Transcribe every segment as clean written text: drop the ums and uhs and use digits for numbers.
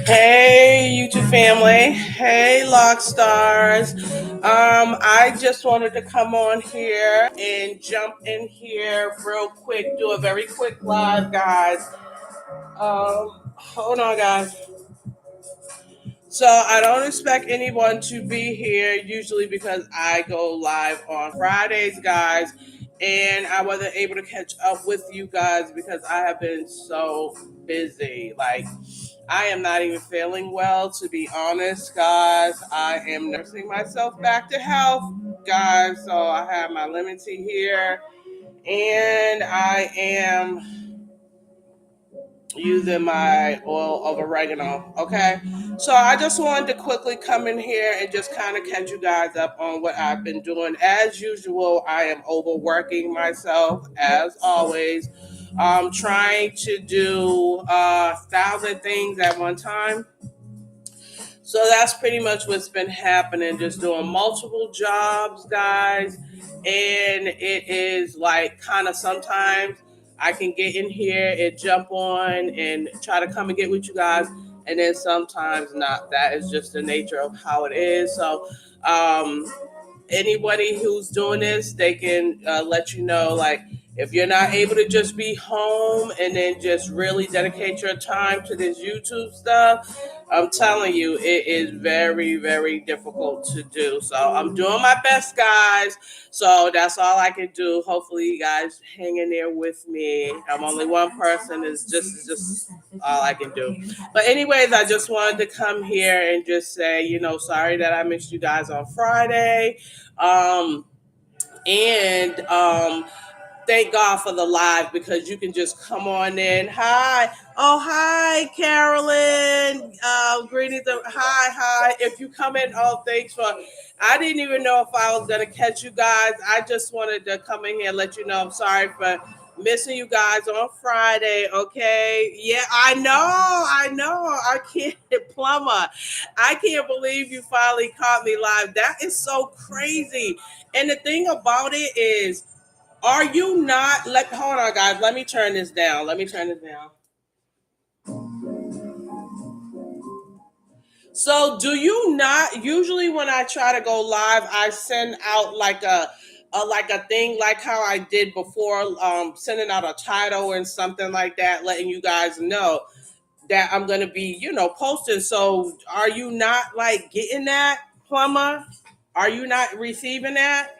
Hey, YouTube family. Hey, Lockstarz. I just wanted to come on here and jump in here real quick, do a very quick live, guys. Hold on, guys. So I don't expect anyone to be here usually because I go live on Fridays, guys, and I wasn't able to catch up with you guys because I have been so busy. Like I am not even feeling well, to be honest, guys. I am nursing myself back to health, guys. So I have my lemon tea here, and I am using my oil of oregano. Okay. So I just wanted to quickly come in here and just kind of catch you guys up on what I've been doing. As usual, I am overworking myself as always. Trying to do 1,000 things at one time. So that's pretty much what's been happening, just doing multiple jobs, guys. And it is like kind of sometimes I can get in here and jump on and try to come and get with you guys. And then sometimes not. That is just the nature of how it is. So, um, anybody who's doing this, they can let you know, like, if you're not able to just be home and then just really dedicate your time to this YouTube stuff, I'm telling you, it is very, very difficult to do. So I'm doing my best, guys. So that's all I can do. Hopefully, you guys hang in there with me. I'm only one person. It's just all I can do. But anyways, I just wanted to come here and just say, sorry that I missed you guys on Friday. Um, and thank God for the live because you can just come on in. Hi. Oh, hi, Carolyn. Greetings. Hi. If you come in, thanks for. I didn't even know if I was going to catch you guys. I just wanted to come in here and let you know I'm sorry for missing you guys on Friday. Okay. Yeah, I know. I can't, plumber. I can't believe you finally caught me live. That is so crazy. And the thing about it is, are you not? Hold on, guys. Let me turn this down. So, do you not usually when I try to go live, I send out like a thing like how I did before, sending out a title and something like that, letting you guys know that I'm gonna be, posting. So, are you not like getting that, plumber? Are you not receiving that?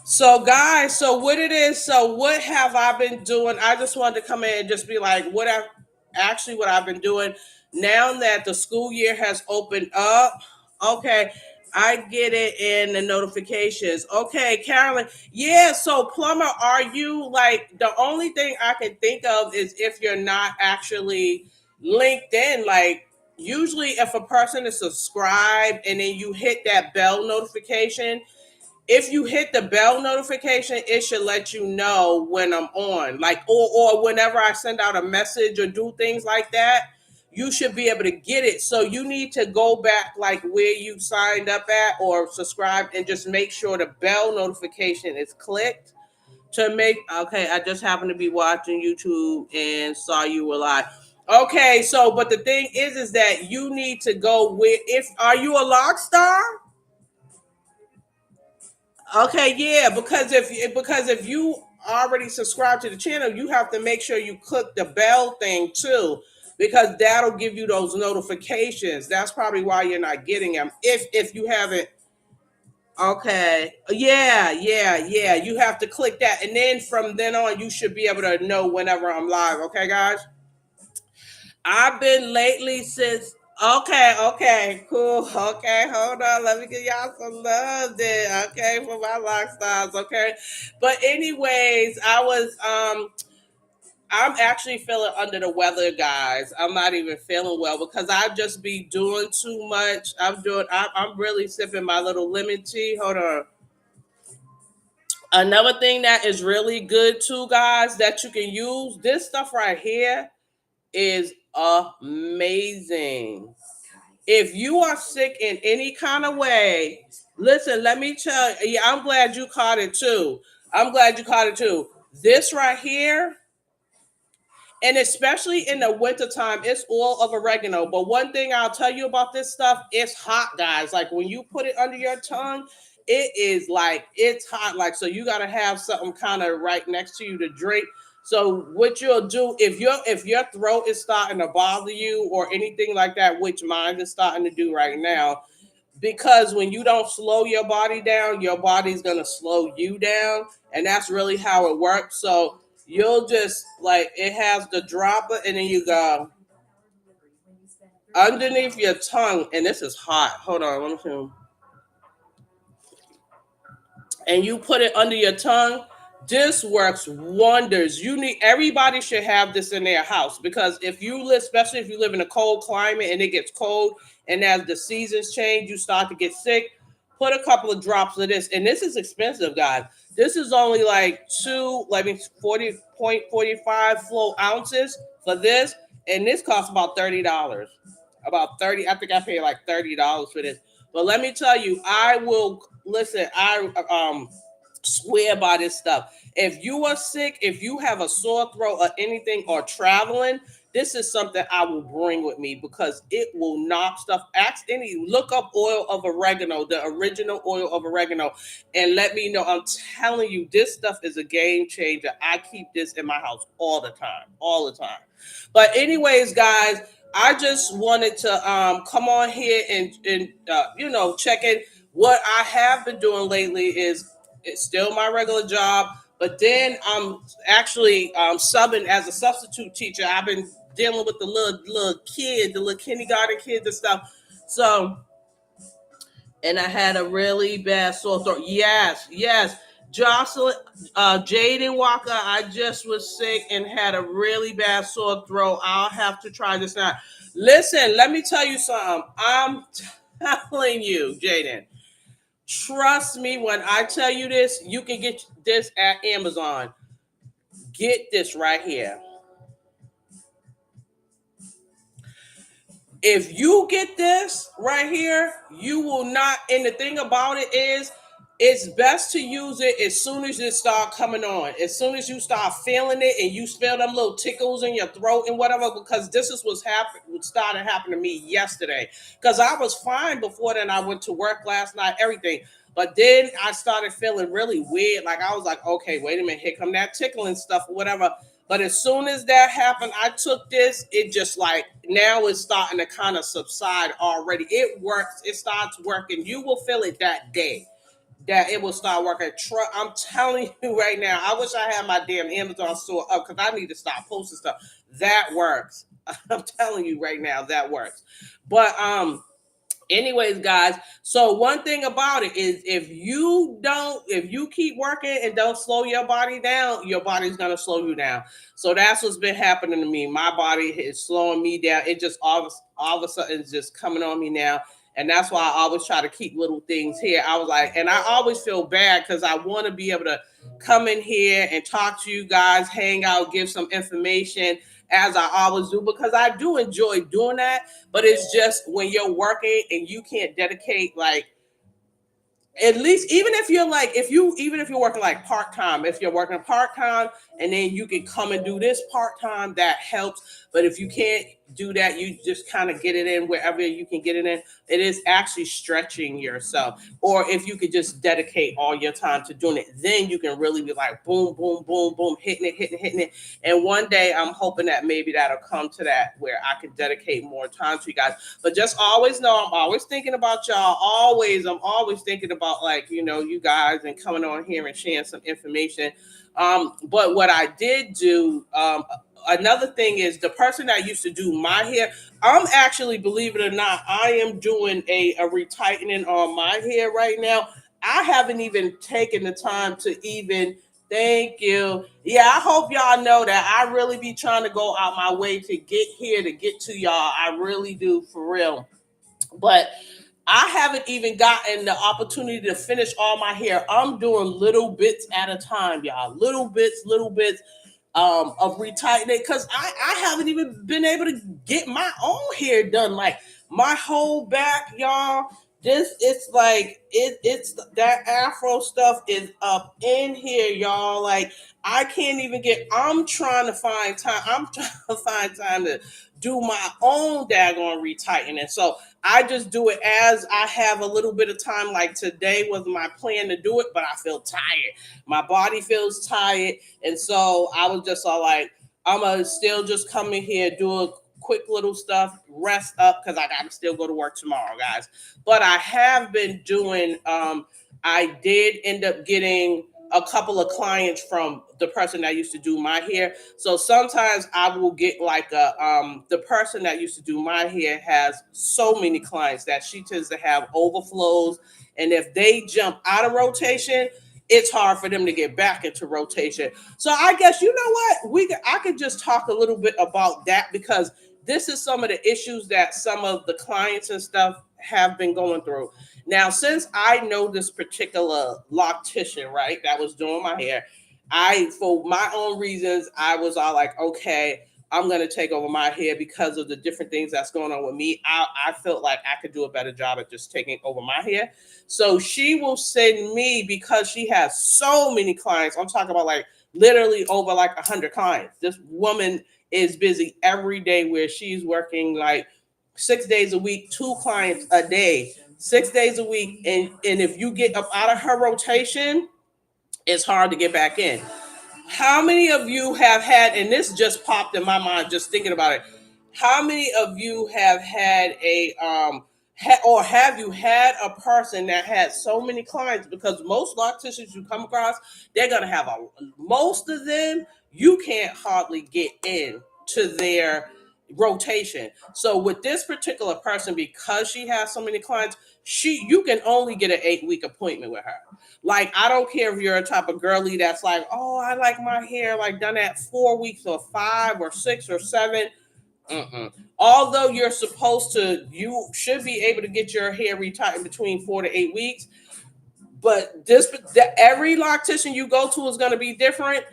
So, guys, so what it is, so what have I been doing? I just wanted to come in and just be like, what I've been doing now that the school year has opened up. Okay, I get it in the notifications. Okay, Carolyn. Yeah, so plumber, are you like the only thing I can think of is if you're not actually linked in, like usually if a person is subscribed and then you hit that bell notification, if you hit the bell notification, it should let you know when I'm on. Like or whenever I send out a message or do things like that, you should be able to get it. So you need to go back like where you signed up at or subscribed and just make sure the bell notification is clicked to make okay, I just happened to be watching YouTube and saw you were live. Okay, so but the thing is that you need to go with if are you a lock star? Okay, yeah, because if you already subscribe to the channel, you have to make sure you click the bell thing too, because that'll give you those notifications. That's probably why you're not getting them. If you haven't, okay, yeah, you have to click that, and then from then on, you should be able to know whenever I'm live. Okay, guys. I've been lately since. Okay, cool. Okay, hold on. Let me give y'all some love then. Okay, for my lock styles. Okay, but anyways, I'm actually feeling under the weather, guys. I'm not even feeling well because I just be doing too much. I'm really sipping my little lemon tea. Hold on. Another thing that is really good too, guys, that you can use this stuff right here is amazing. If you are sick in any kind of way, listen, let me tell you, yeah, I'm glad you caught it too. I'm glad you caught it too. This right here, and especially in the wintertime, it's oil of oregano. But one thing I'll tell you about this stuff, it's hot, guys. Like when you put it under your tongue, it is like it's hot. Like so, you gotta have something kind of right next to you to drink. So what you'll do if your throat is starting to bother you or anything like that, which mine is starting to do right now, because when you don't slow your body's gonna slow you down, and that's really how it works. So you'll just like it has the dropper, and then you go underneath your tongue, and this is hot. Hold on, let me see. And you put it under your tongue. This works wonders. You need everybody should have this in their house because if you live, especially if you live in a cold climate and it gets cold, and as the seasons change, you start to get sick. Put a couple of drops of this, and this is expensive, guys. This is only like 40.45 full ounces for this, and this costs about $30. About 30, I think I paid like $30 for this. But let me tell you, I will listen. I swear by this stuff. If you are sick, if you have a sore throat or anything or traveling, this is something I will bring with me because it will knock stuff. Look up oil of oregano, the original oil of oregano, and let me know. I'm telling you, this stuff is a game changer. I keep this in my house all the time, all the time. But anyways, guys, I just wanted to come on here and check in. What I have been doing lately is it's still my regular job, but then I'm actually subbing as a substitute teacher. I've been dealing with the little kid, the little kindergarten kids and stuff. So, and I had a really bad sore throat. Yes, yes. Jocelyn, Jaden Walker, I just was sick and had a really bad sore throat. I'll have to try this now. Listen, let me tell you something. I'm telling you, Jaden. Trust me when I tell you this, you can get this at Amazon. Get this right here. If you get this right here, you will not. And the thing about it is, it's best to use it as soon as it start coming on. As soon as you start feeling it and you feel them little tickles in your throat and whatever, because this is what started happening to me yesterday. Because I was fine before then. I went to work last night, everything. But then I started feeling really weird. Like I was like, okay, wait a minute, here come that tickling stuff or whatever. But as soon as that happened, I took this. It just like now it's starting to kind of subside already. It works. It starts working. You will feel it that day that it will start working. I'm telling you right now. I wish I had my damn Amazon store up because I need to stop posting stuff. That works. I'm telling you right now, that works. But anyways, guys, so one thing about it is if you keep working and don't slow your body down, your body's gonna slow you down. So that's what's been happening to me. My body is slowing me down. It just all of a sudden is just coming on me now. And that's why I always try to keep little things here. I was like, and I always feel bad because I want to be able to come in here and talk to you guys, hang out, give some information as I always do, because I do enjoy doing that. But it's just when you're working and you can't dedicate like at least even if you're working like part-time, if you're working part-time and then you can come and do this part-time, that helps. But if you can't do that, you just kind of get it in wherever you can get it in. It is actually stretching yourself. Or if you could just dedicate all your time to doing it, then you can really be like boom, boom, boom, boom, hitting it. And one day I'm hoping that maybe that'll come to that where I can dedicate more time to you guys. But just always know I'm always thinking about y'all. I'm always thinking about you guys and coming on here and sharing some information. But what I did do, another thing is the person that used to do my hair, I'm actually, believe it or not, I am doing a retightening on my hair right now. I haven't even taken the time to even thank you. Yeah, I hope y'all know that I really be trying to go out my way to get here, to get to y'all. I really do, for real. But I haven't even gotten the opportunity to finish all my hair. I'm doing little bits at a time, y'all. Little bits of retightening because I haven't even been able to get my own hair done. Like my whole back, y'all. This it's like it's that afro stuff is up in here, y'all. Like I can't even get. I'm trying to find time. I'm trying to find time to do my own daggone retightening. So I just do it as I have a little bit of time. Like today was my plan to do it, but I feel tired. My body feels tired, and so I was just all like, I'm gonna still just come in here, do a quick little stuff, rest up because I gotta still go to work tomorrow, guys. But I have been doing. I did end up getting a couple of clients from the person that used to do my hair. So sometimes I will get like a the person that used to do my hair has so many clients that she tends to have overflows, and if they jump out of rotation, it's hard for them to get back into rotation. So I guess you know what I could just talk a little bit about that because this is some of the issues that some of the clients and stuff have been going through. Now, since I know this particular loctician, right, that was doing my hair, for my own reasons, I was all like, okay, I'm going to take over my hair because of the different things that's going on with me. I felt like I could do a better job at just taking over my hair. So she will send me because she has so many clients. I'm talking about like literally over like 100 clients. This woman is busy every day where she's working like 6 days a week, two clients a day, 6 days a week. And if you get up out of her rotation, it's hard to get back in. How many of you have had, and this just popped in my mind just thinking about it. How many of you have had or have you had a person that had so many clients? Because most locticians you come across, they're gonna have most of them you can't hardly get in to their rotation. So with this particular person, because she has so many clients, you can only get an 8-week appointment with her. Like, I don't care if you're a type of girly that's like, oh, I like my hair like done at 4 weeks or 5 or 6 or 7. Mm-mm. Although you should be able to get your hair retightened between 4 to 8 weeks. But every loctician you go to is going to be different.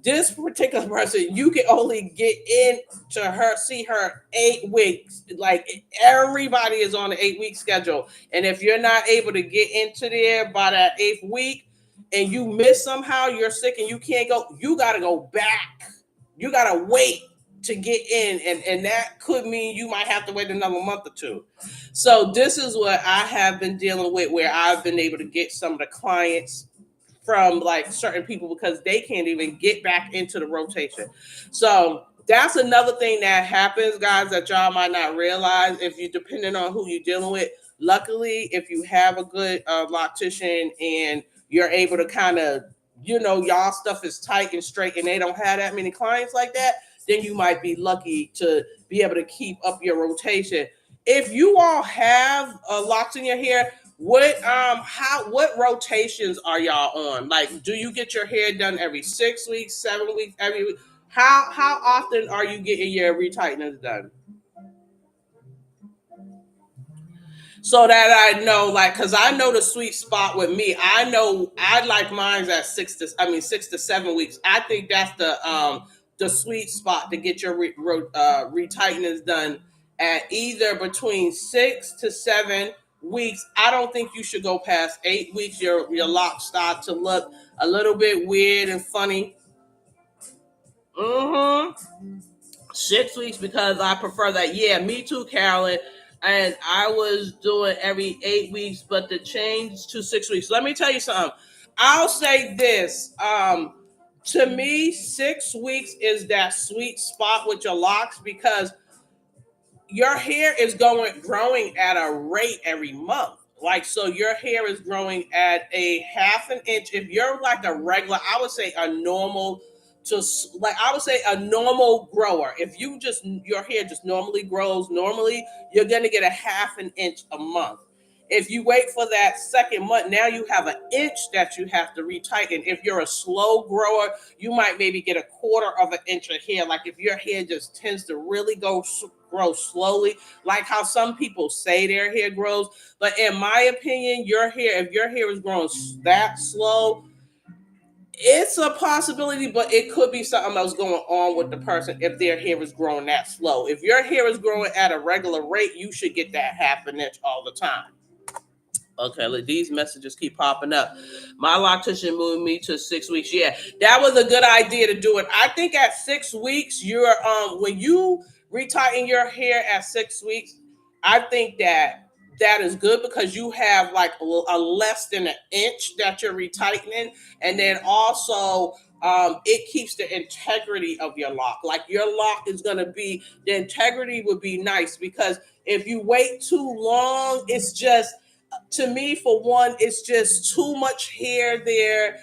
This particular person, you can only get in to her, see her 8 weeks. Like everybody is on the 8 week schedule. And if you're not able to get into there by that 8th week and you miss somehow, you're sick and you can't go, you got to go back. You got to wait to get in. And that could mean you might have to wait another month or two. So this is what I have been dealing with, where I've been able to get some of the clients from like certain people because they can't even get back into the rotation. So that's another thing that happens, guys, that y'all might not realize if you depending on who you're dealing with. Luckily, if you have a good loctician and you're able to kind of, y'all stuff is tight and straight and they don't have that many clients like that, then you might be lucky to be able to keep up your rotation. If you all have locks in your hair, what rotations are y'all on? Like, do you get your hair done every 6 weeks, 7 weeks, every week? How often are you getting your retighteners done? So that I know, like, because I know the sweet spot with me. I know I like mine's at 6 to 7 weeks. I think that's the sweet spot to get your retighteners done at either between 6 to 7 weeks. I don't think you should go past 8 weeks. Your locks start to look a little bit weird and funny. Mm-hmm. 6 weeks because I prefer that. Yeah, me too, Carolyn. And I was doing every 8 weeks, but the change to 6 weeks. Let me tell you something. I'll say this. To me, 6 weeks is that sweet spot with your locks because your hair is growing at a rate every month. Like, so your hair is growing at a half an inch. If you're like a regular, I would say a normal I would say a normal grower. If your hair just normally grows normally, you're gonna get a half an inch a month. If you wait for that second month, now you have an inch that you have to retighten. If you're a slow grower, you might maybe get a quarter of an inch of hair. Like if your hair just tends to really grow slowly, like how some people say their hair grows. But in my opinion, if your hair is growing that slow, it's a possibility, but it could be something else going on with the person if their hair is growing that slow. If your hair is growing at a regular rate, you should get that half an inch all the time. Okay, like these messages keep popping up. My loctician moved me to 6 weeks. Yeah, that was a good idea to do it. I think at 6 weeks, you're when you retighten your hair at 6 weeks, I think that that is good because you have like a less than an inch that you're retightening, and then also it keeps the integrity of your lock. Like your lock is gonna be the integrity would be nice because if you wait too long, it's just to me for one it's just too much hair there.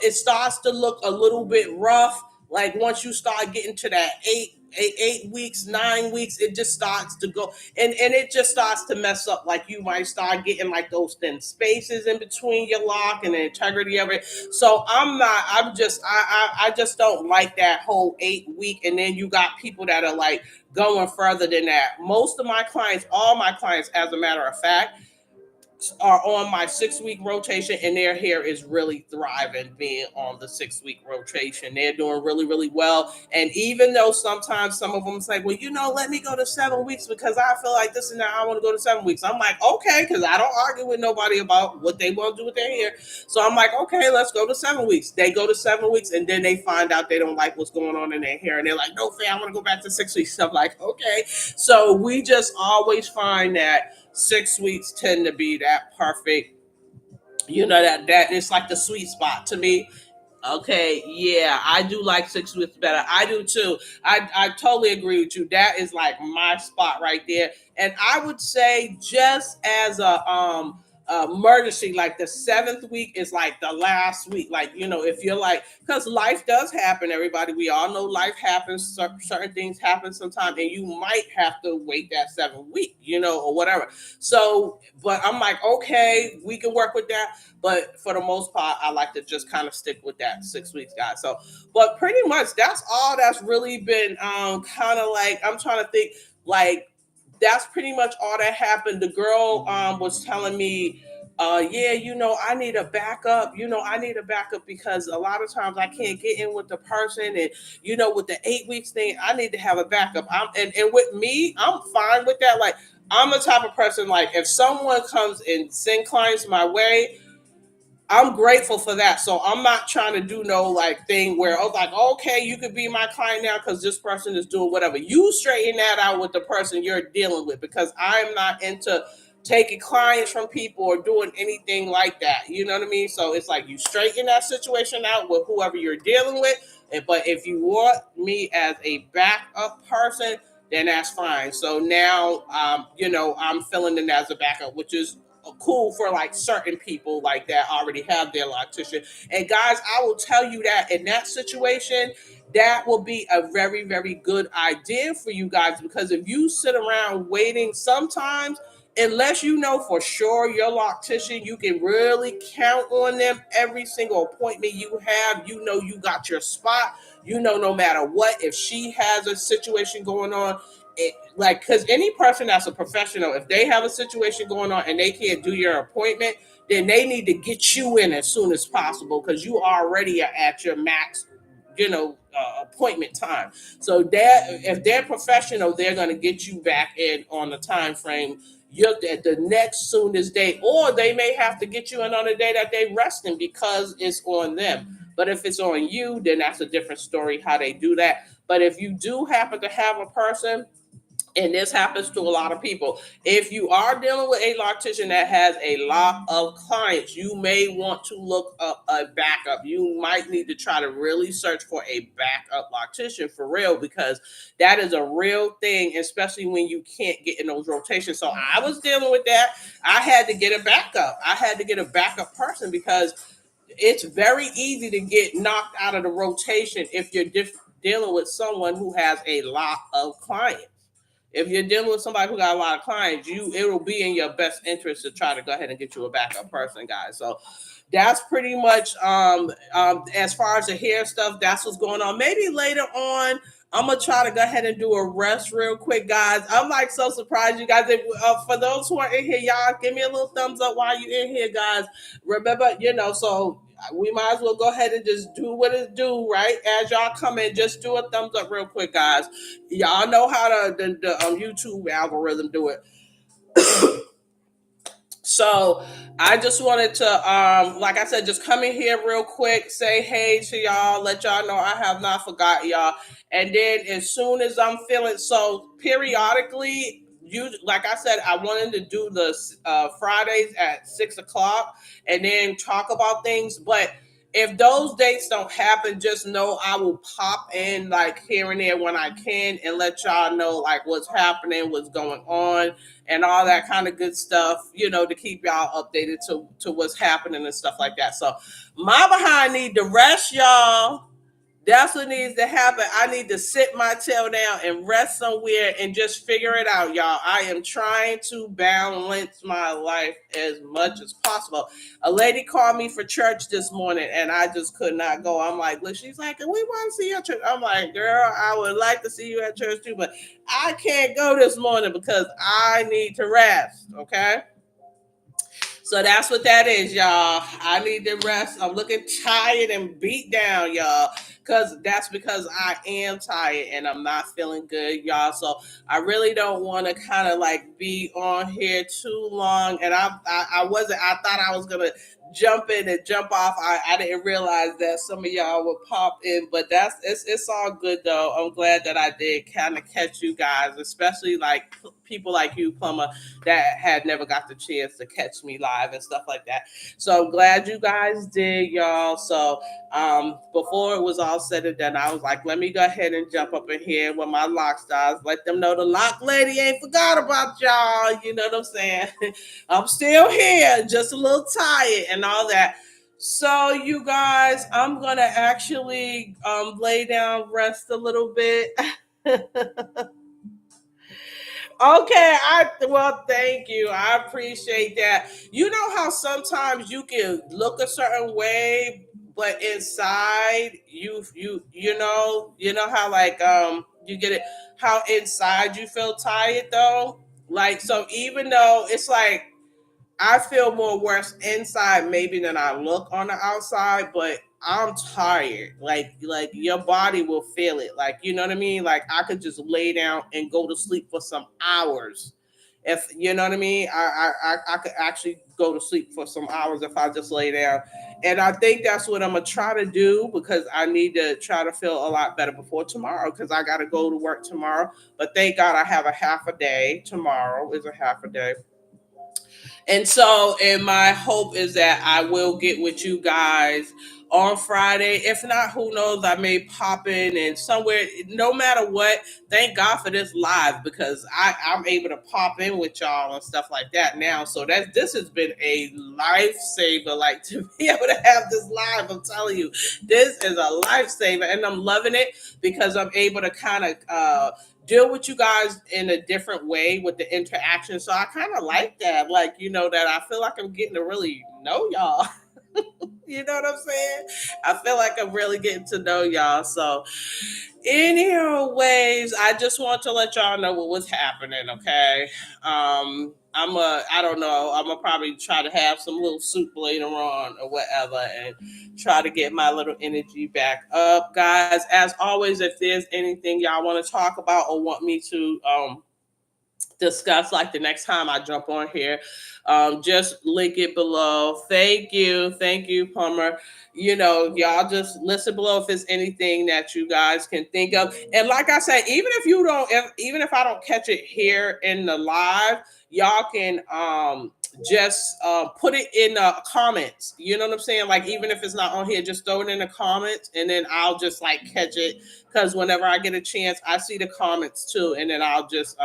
It starts to look a little bit rough like once you start getting to that 8 weeks 9 weeks it just starts to go and it just starts to mess up. Like you might start getting like those thin spaces in between your lock and the integrity of it. So I just don't like that whole 8 week, and then you got people that are like going further than that. Most of my clients, all my clients as a matter of fact, are on my 6 week rotation and their hair is really thriving being on the 6 week rotation. They're doing really, really well. And even though sometimes some of them say, well, let me go to 7 weeks because I feel like this and that, I want to go to 7 weeks. I'm like, okay, because I don't argue with nobody about what they want to do with their hair. So I'm like, okay, let's go to 7 weeks. They go to 7 weeks and then they find out they don't like what's going on in their hair. And they're like, no, fam, I want to go back to 6 weeks. So I'm like, okay. So we just always find that 6 weeks tend to be that perfect, that it's like the sweet spot to me. Okay, yeah, I do like 6 weeks better. I do too. I totally agree with you. That is like my spot right there. And I would say just as a emergency, like the 7th week is like the last week. Like, if you're like, because life does happen, everybody. We all know life happens. Certain things happen sometimes, and you might have to wait that 7th week, or whatever. So, but I'm like, okay, we can work with that. But for the most part, I like to just kind of stick with that 6 weeks, guys. So, but pretty much that's all that's really been kind of like I'm trying to think like that's pretty much all that happened. The girl was telling me, yeah, I need a backup. I need a backup because a lot of times I can't get in with the person, and with the 8 weeks thing, I need to have a backup. And with me, I'm fine with that. Like I'm the type of person like if someone comes and send clients my way, I'm grateful for that. So I'm not trying to do no like thing where I was like, okay, you could be my client now because this person is doing whatever. You straighten that out with the person you're dealing with because I'm not into taking clients from people or doing anything like that. You know what I mean? So it's like you straighten that situation out with whoever you're dealing with. But if you want me as a backup person, then that's fine. So now, I'm filling in as a backup, which is cool for like certain people like that already have their loctician. And guys, I will tell you that in that situation, that will be a very, very good idea for you guys because if you sit around waiting, sometimes unless you know for sure your loctician, you can really count on them every single appointment you have. You got your spot. No matter what, if she has a situation going on, like because any person that's a professional, if they have a situation going on and they can't do your appointment, then they need to get you in as soon as possible because you already are at your max appointment time. So that if they're professional, they're going to get you back in on the time frame you're at the next soonest day, or they may have to get you in on a day that they resting because it's on them. But if it's on you, then that's a different story how they do that. But if you do happen to have a person, and this happens to a lot of people. If you are dealing with a loctician that has a lot of clients, you may want to look up a backup. You might need to try to really search for a backup loctician for real because that is a real thing, especially when you can't get in those rotations. So I was dealing with that. I had to get a backup. I had to get a backup person because it's very easy to get knocked out of the rotation if you're dealing with someone who has a lot of clients. If you're dealing with somebody who got a lot of clients, it'll be in your best interest to try to go ahead and get you a backup person, guys. So that's pretty much as far as the hair stuff, that's what's going on. Maybe later on, I'm gonna try to go ahead and do a rest real quick, guys. I'm like so surprised, you guys. For those who are in here, y'all give me a little thumbs up while you're in here, guys. Remember, so we might as well go ahead and just do what it do, right? As y'all come in, just do a thumbs up real quick, guys. Y'all know how the YouTube algorithm do it. So I just wanted to, like I said, just come in here real quick, say hey to y'all, let y'all know I have not forgotten y'all. And then as soon as I'm feeling so periodically, you like I said, I wanted to do the Fridays at 6 o'clock and then talk about things. But if those dates don't happen, just know I will pop in like here and there when I can and let y'all know like what's happening, what's going on and all that kind of good stuff, to keep y'all updated to what's happening and stuff like that. So my behind need to rest, y'all. That's what needs to happen. I need to sit my tail down and rest somewhere and just figure it out, y'all. I am trying to balance my life as much as possible. A lady called me for church this morning and I just could not go. I'm like, look, she's like, we want to see you at church. I'm like, girl, I would like to see you at church too, but I can't go this morning because I need to rest. Okay. So that's what that is, y'all. I need to rest. I'm looking tired and beat down, y'all. That's because I am tired and I'm not feeling good, y'all. So I really don't want to kind of like be on here too long. And I wasn't. I thought I was gonna jump in and jump off. I didn't realize that some of y'all would pop in, but it's all good though. I'm glad that I did kind of catch you guys, especially like people like you, Plumber, that had never got the chance to catch me live and stuff like that. So I'm glad you guys did, y'all. So before it was all said and done, I was like, let me go ahead and jump up in here with my lock stars, let them know the lock lady ain't forgot about y'all. You know what I'm saying? I'm still here, just a little tired and all that. So you guys, I'm gonna actually lay down, rest a little bit. Okay, thank you. I appreciate that. You know how sometimes you can look a certain way, but inside you know how like you get it how inside you feel tired though. Like so even though it's like I feel more worse inside maybe than I look on the outside, but I'm tired. Like your body will feel it. Like you know what I mean? Like I could just lay down and go to sleep for some hours. If you know what I mean, I could actually go to sleep for some hours if I just lay down. And I think that's what I'm gonna try to do because I need to try to feel a lot better before tomorrow because I gotta go to work tomorrow. But thank God I have a half a day. Tomorrow is a half a day. And my hope is that I will get with you guys on Friday. If not, who knows? I may pop in and somewhere, no matter what, thank God for this live because I'm able to pop in with y'all and stuff like that now. So this has been a lifesaver, like to be able to have this live. I'm telling you, this is a lifesaver and I'm loving it because I'm able to kind of deal with you guys in a different way with the interaction. So I kind of like that. Like, that I feel like I'm getting to really know y'all. You know what I'm saying? I feel like I'm really getting to know y'all. So anyways, I just want to let y'all know what was happening, okay? I don't know, I'm gonna probably try to have some little soup later on or whatever and try to get my little energy back up. Guys, as always, if there's anything y'all want to talk about or want me to discuss like the next time I jump on here. Just link it below. Thank you, Plumber. Y'all just listen below if there's anything that you guys can think of. And like I said, even if I don't catch it here in the live, y'all can just put it in the comments. You know what I'm saying? Like even if it's not on here, just throw it in the comments, and then I'll just like catch it because whenever I get a chance, I see the comments too, and then I'll just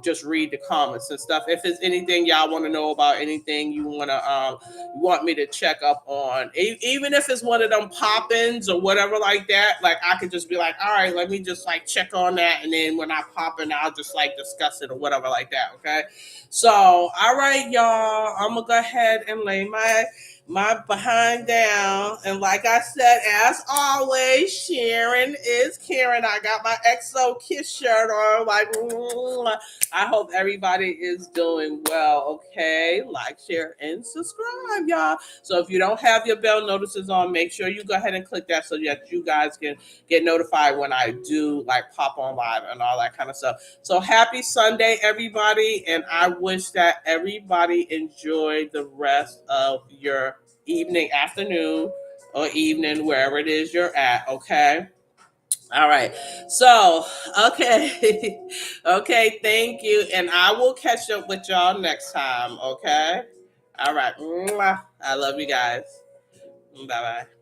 just read the comments and stuff. If there's anything y'all want to know about, anything you want me to check up on, even if it's one of them pop-ins or whatever like that, like I could just be like, all right, let me just like check on that, and then when I pop in, I'll just like discuss it or whatever like that. Okay. So, all right, y'all, I'm gonna go ahead and lay my behind down. And like I said, as always, Sharon is Karen. I got my XO Kiss shirt on. Like, I hope everybody is doing well. Okay, like, share, and subscribe, y'all. So if you don't have your bell notices on, make sure you go ahead and click that so that you guys can get notified when I do like pop on live and all that kind of stuff. So happy Sunday, everybody, and I wish that everybody enjoyed the rest of your evening, afternoon, or evening, wherever it is you're at. Okay. All right. So, okay. Okay. Thank you. And I will catch up with y'all next time. Okay. All right. Mwah. I love you guys. Bye bye.